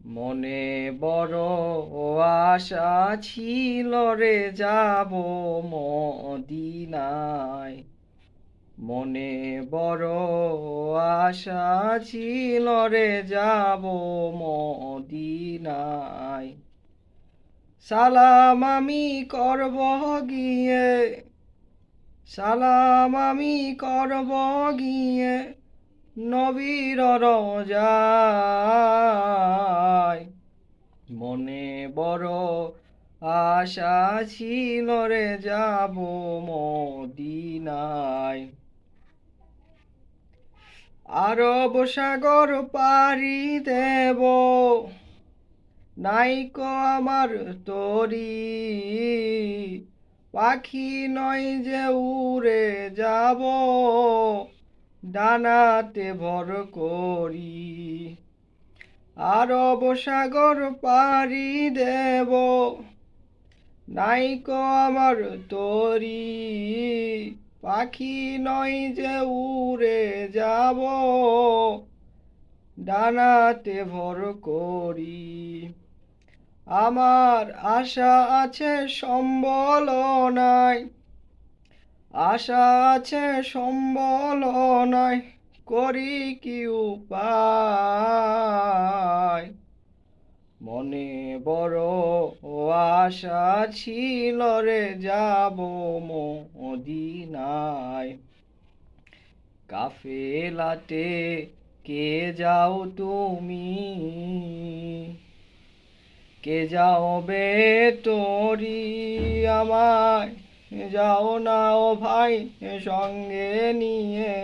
মনে বড় আশা ছিল রে যাব মদিনায়। মনে বড় আশা ছিল রে যাব মদিনায়। সালাম আমি করব গিয়ে, সালাম আমি করব গিয়ে নবীর রওজায়। মনে বড় আশা ছিল রে যাব মদিনায়। আরব সাগর পাড়ি দেব, নাইকো আমার তরি, পাখি নয় যে উড়ে যাব ডানাতে ভর করি। আরব সাগর পাড়ি দেব, নাইকো আমার তরি, পাখি নয় যে উড়ে যাব ডানাতে ভর করি। আমার আশা আছে সম্বল নাই, আশা আছে সম্বল নাই, করি কি উপায়। মনে বড় আশা ছিল রে যাব মদিনায়। কাফেলাতে কে যাও তুমি, কে যাও বে তোরি, আমায় যাও না ও ভাই সঙ্গে নিয়ে,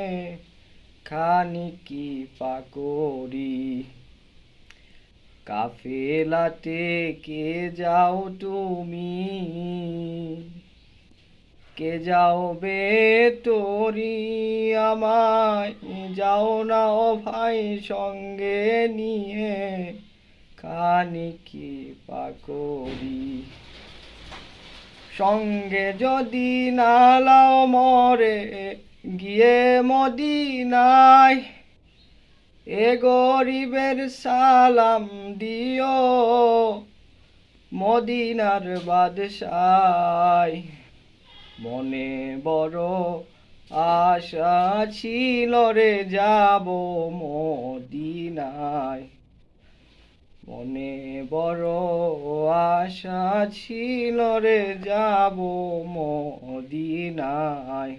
খানিক কৃপা করি। কাফেলাতে কে যাও তুমি, কে যাও বে তোরি, আমায় যাও না ও ভাই সঙ্গে নিয়ে, খানিক কৃপা করি। সঙ্গে যদি না লাও মরে গিয়ে মদিনায়, এ গরিবের সালাম দিও মদিনার বাদশায়। মনে বড় আশা ছিল রে যাব মদিনায়। মনে বড় আশা ছিল রে যাব মদিনায়।